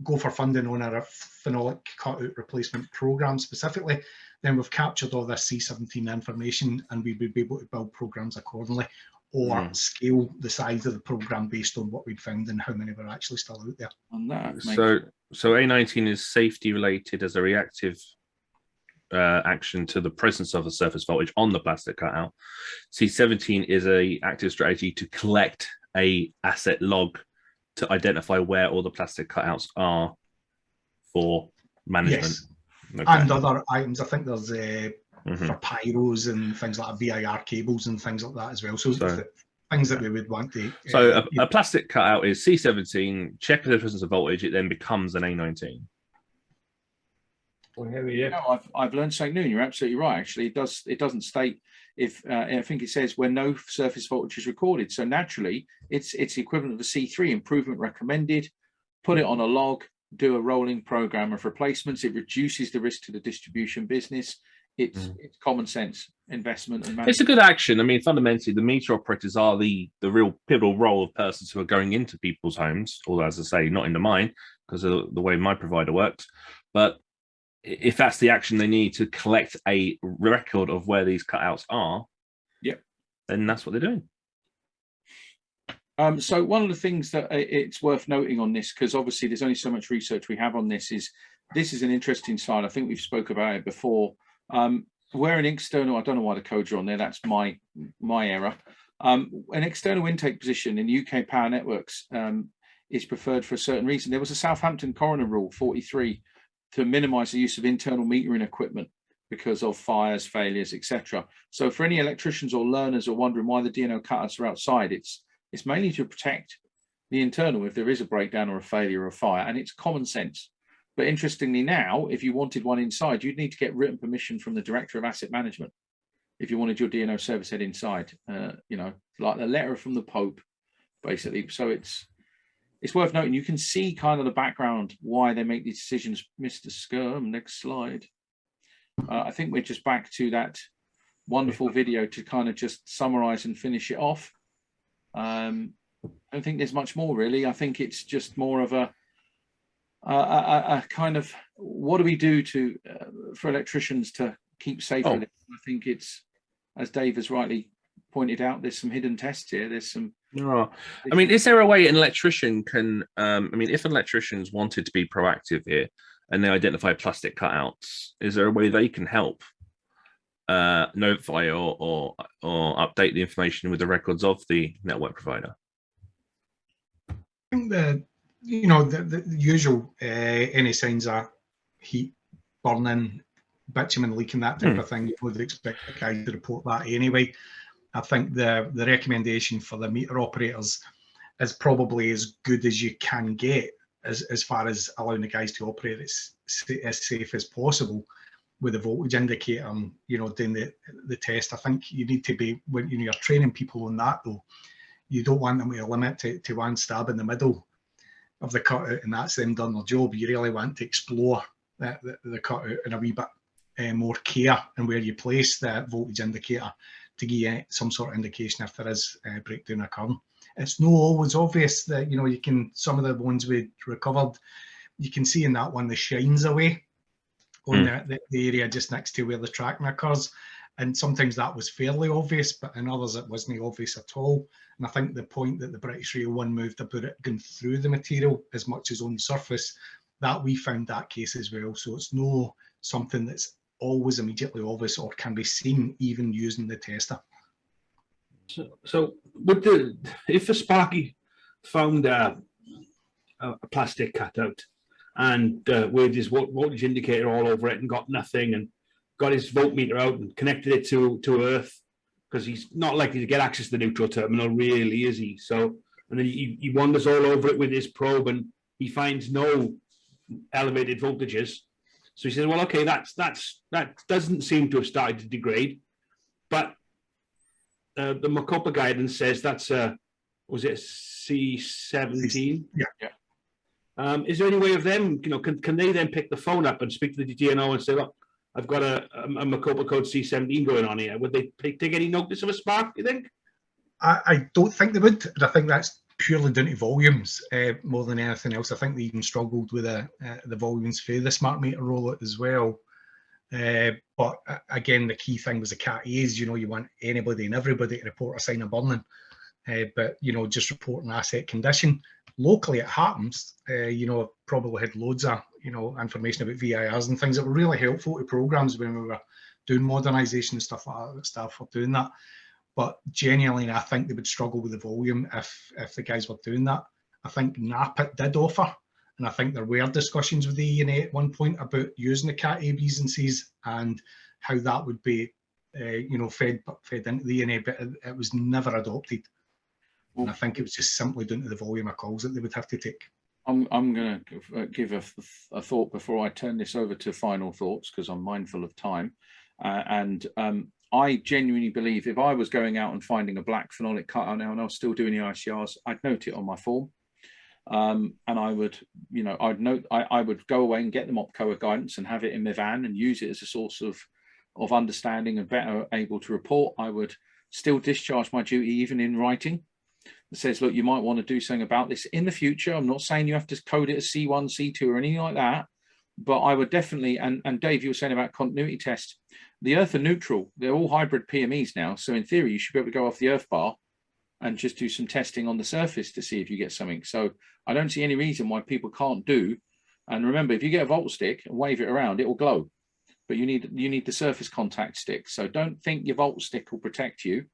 go for funding on a phenolic cutout replacement program specifically, then we've captured all this C17 information and we would be able to build programs accordingly, or scale the size of the program based on what we'd found and how many were actually still out there. So A19 is safety related as a reactive action to the presence of a surface voltage on the plastic cutout. C17 is a active strategy to collect a asset log to identify where all the plastic cutouts are for management. Yes. Okay. And other items. I think there's for pyros and things like VIR cables and things like that as well. So things that we would want to. So a plastic cutout is C17. Check the presence of voltage. It then becomes an A19. Well, no, I've learned something new. And you're absolutely right. Actually, it doesn't state if I think it says when no surface voltage is recorded. So naturally, it's the equivalent of a C3. Improvement recommended. Put it on a log. Do a rolling program of replacements. It reduces the risk to the distribution business. It's common sense investment and management. It's a good action. I mean, fundamentally, the meter operators are the real pivotal role of persons who are going into people's homes, although, as I say, not into mine because of the way my provider works. But if that's the action they need to collect a record of where these cutouts are, then that's what they're doing. So one of the things that it's worth noting on this, because obviously there's only so much research we have on this, is an interesting slide. I think we've spoke about it before. Where an external, I don't know why the codes are on there, that's my error. An external intake position in UK power networks is preferred for a certain reason. There was a Southampton coroner rule 43 to minimise the use of internal metering equipment because of fires, failures, etc. So for any electricians or learners who are wondering why the DNO cutouts are outside, it's mainly to protect the internal if there is a breakdown or a failure or a fire, and it's common sense. But interestingly now, if you wanted one inside, you'd need to get written permission from the Director of Asset Management if you wanted your DNO service head inside, like the letter from the Pope, basically. So it's worth noting. You can see kind of the background, why they make these decisions. Mr. Skirm, next slide. I think we're just back to that wonderful video to kind of just summarize and finish it off. I don't think there's much more really. I think it's just more of a kind of what do we do for electricians to keep safe? I think it's, as Dave has rightly pointed out, there's some hidden tests here. There's some. I mean, is there a way an electrician can? If electricians wanted to be proactive here and they identify plastic cutouts, is there a way they can help notify or update the information with the records of the network provider? I think the usual any signs are heat, burning, bitumen leak and that type of thing, you would expect the guy to report that anyway. I think the recommendation for the meter operators is probably as good as you can get as far as allowing the guys to operate it as safe as possible with the voltage indicator and, doing the test. I think you need to be, when you're training people on that though, you don't want them to limit to one stab in the middle of the cutout and that's them done their job. You really want to explore the cutout in a wee bit more care and where you place the voltage indicator to give you some sort of indication if there is a breakdown occurring. It's not always obvious that, you can, some of the ones we recovered, you can see in that one the shines away on the area just next to where the tracking occurs. And sometimes that was fairly obvious, but in others it wasn't obvious at all. And I think the point that the British Rail one moved about it going through the material as much as on the surface, that we found that case as well. So it's no something that's always immediately obvious or can be seen even using the tester. So if a Sparky found a plastic cutout and waved his voltage indicator all over it and got nothing, and got his voltmeter out and connected it to Earth, because he's not likely to get access to the neutral terminal, really, is he? So, and then he wanders all over it with his probe and he finds no elevated voltages. So he says, well, okay, that doesn't seem to have started to degrade, but the MACOPA guidance says that's was it C17? Yeah. Is there any way of them, can they then pick the phone up and speak to the DNO and say, look, I've got a MACOPA code C17 going on here? Would they take any notice of a spark, do you think? I don't think they would, but I think that's purely down to volumes more than anything else. I think they even struggled with the volumes for the smart meter rollout as well. But again, the key thing was the Cat A's. You want anybody and everybody to report a sign of burning, but just reporting asset condition. Locally, it happens. Probably had loads of information about VIRs and things that were really helpful to programs when we were doing modernisation and stuff like that. Staff were doing that, but genuinely, I think they would struggle with the volume if the guys were doing that. I think NAPIT did offer. And I think there were discussions with the ENA at one point about using the Cat A, B's and C's and how that would be, fed into the ENA, but it was never adopted. And I think it was just simply down to the volume of calls that they would have to take. I'm going to give a thought before I turn this over to final thoughts, because I'm mindful of time. I genuinely believe if I was going out and finding a black phenolic cutout now and I was still doing the ICRs, I'd note it on my form. And I would, I would go away and get the MOPCOA guidance and have it in my van and use it as a source of understanding and better able to report. I would still discharge my duty even in writing. It says, look, you might want to do something about this in the future. I'm not saying you have to code it as C1, C2 or anything like that, but I would definitely, and Dave, you were saying about continuity tests, the Earth and neutral, they're all hybrid PMEs now. So in theory, you should be able to go off the Earth bar and just do some testing on the surface to see if you get something. So I don't see any reason why people can't do. And remember, if you get a volt stick and wave it around, it will glow. But you need the surface contact stick. So don't think your volt stick will protect you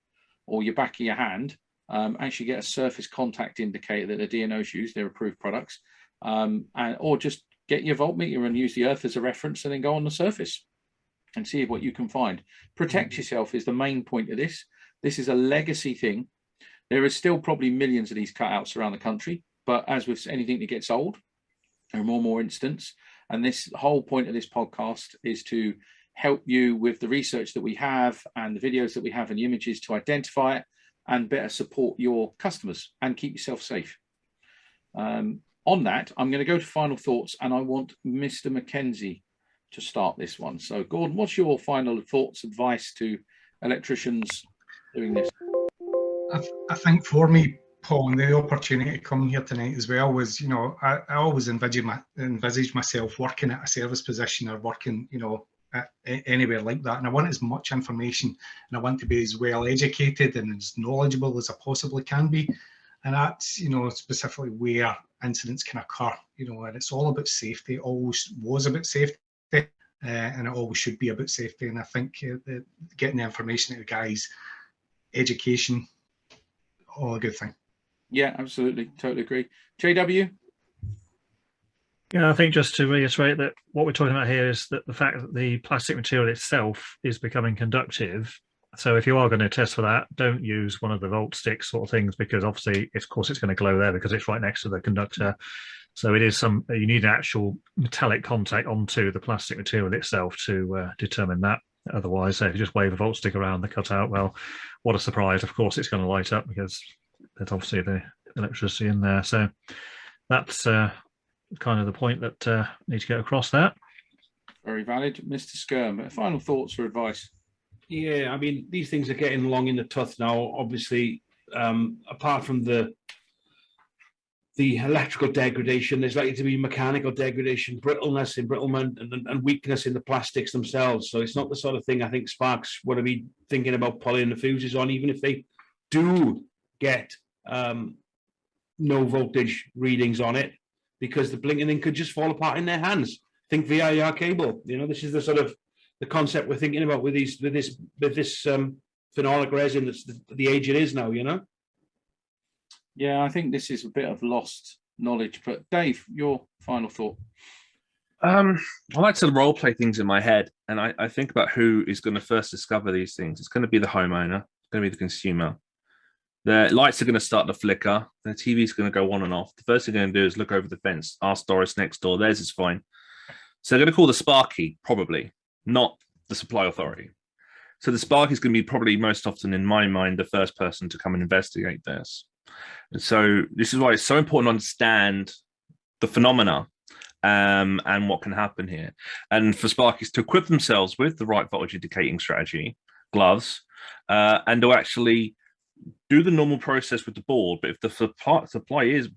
or your back of your hand. Actually get a surface contact indicator that the DNOs use, they're approved products. Or just get your voltmeter and use the Earth as a reference and then go on the surface and see what you can find. Protect yourself is the main point of this. This is a legacy thing. There is still probably millions of these cutouts around the country, but as with anything that gets old, there are more and more instances. And this whole point of this podcast is to help you with the research that we have and the videos that we have and the images to identify it and better support your customers and keep yourself safe. On that, I'm going to go to final thoughts, and I want Mr. Mackenzie to start this one. So, Gordon, what's your final thoughts, advice to electricians doing this? I think for me, Paul, and the opportunity coming here tonight as well was, I always envisage myself working at a service position or working, at anywhere like that. And I want as much information and I want to be as well educated and as knowledgeable as I possibly can be. And that's, specifically where incidents can occur, and it's all about safety. It always was about safety, and it always should be about safety. And I think getting the information to the guys, education, all a good thing. Yeah, absolutely. Totally agree. JW? Yeah, I think just to reiterate that what we're talking about here is that the fact that the plastic material itself is becoming conductive. So if you are going to test for that, don't use one of the volt sticks sort of things, because obviously, of course, it's going to glow there because it's right next to the conductor. So it is you need an actual metallic contact onto the plastic material itself to determine that. Otherwise, if you just wave a volt stick around the cutout, well, what a surprise. Of course, it's going to light up because there's obviously the electricity in there. So that's kind of the point that need to get across there. Very valid. Mr. Skirm, final thoughts or advice? Yeah, I mean, these things are getting long in the tooth now. Obviously, apart from the electrical degradation, there's likely to be mechanical degradation, brittleness, embrittlement, and weakness in the plastics themselves. So it's not the sort of thing I think Sparks would be thinking about pulling the fuses on, even if they do get no voltage readings on it, because the blinking thing could just fall apart in their hands. Think VIR cable. You know, this is the sort of the concept we're thinking about with this phenolic resin. That's the age it is now. You know. Yeah, I think this is a bit of lost knowledge. But Dave, your final thought. I like to role play things in my head, and I think about who is going to first discover these things. It's going to be the homeowner. It's going to be the consumer. The lights are going to start to flicker. The TV is going to go on and off. The first thing they're going to do is look over the fence, ask Doris next door. Theirs is fine. So they're going to call the Sparky, probably, not the supply authority. So the Sparky is going to be probably most often, in my mind, the first person to come and investigate this. And so this is why it's so important to understand the phenomena and what can happen here. And for Sparkies to equip themselves with the right voltage indicating strategy, gloves, and to actually do the normal process with the board. But if the supply is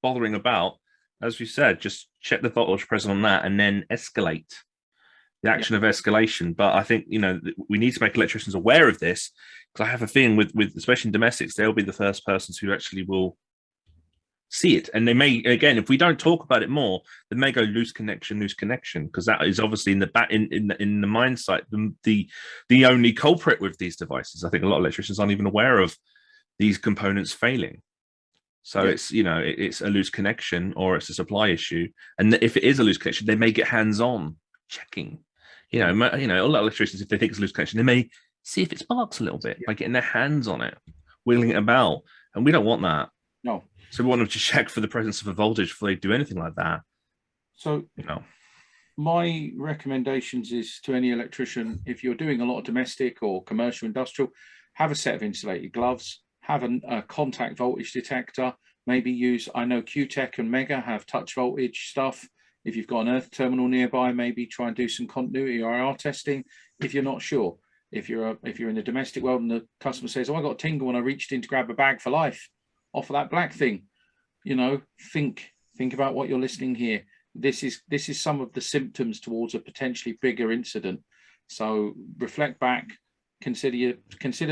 bothering about, as we said, just check the voltage present on that and then escalate the action of escalation. But I think, we need to make electricians aware of this, because I have a feeling with especially in domestics, they'll be the first persons who actually will see it. And they may, again, if we don't talk about it more, they may go loose connection, because that is obviously in the mindset the only culprit with these devices. I think a lot of electricians aren't even aware of these components failing. So it's it's a loose connection or it's a supply issue. And if it is a loose connection, they may get hands-on checking. A lot of electricians, if they think it's a loose connection, they may see if it sparks a little bit by getting their hands on it, wiggling it about. And we don't want that. No. So we want them to check for the presence of a voltage before they do anything like that. So, my recommendations is to any electrician, if you're doing a lot of domestic or commercial industrial, have a set of insulated gloves, have a contact voltage detector, maybe use, I know QTech and Mega have touch voltage stuff. If you've got an earth terminal nearby, maybe try and do some continuity IR testing if you're not sure. If you're in the domestic world and the customer says, "Oh, I got a tingle when I reached in to grab a bag for life off of that black thing," think about what you're listening here. This is some of the symptoms towards a potentially bigger incident. So reflect back, consider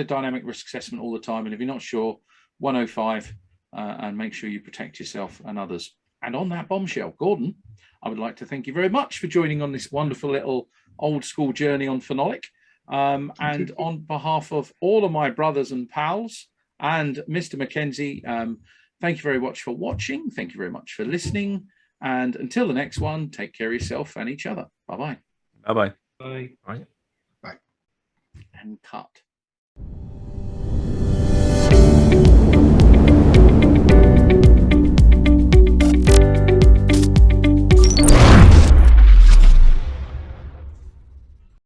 dynamic risk assessment all the time, and if you're not sure, 105, and make sure you protect yourself and others. And on that bombshell, Gordon, I would like to thank you very much for joining on this wonderful little old school journey on Phenolic. And on behalf of all of my brothers and pals and Mr. Mackenzie, thank you very much for watching. Thank you very much for listening. And until the next one, take care of yourself and each other. Bye-bye. Bye-bye. Bye. Bye. Bye. And cut.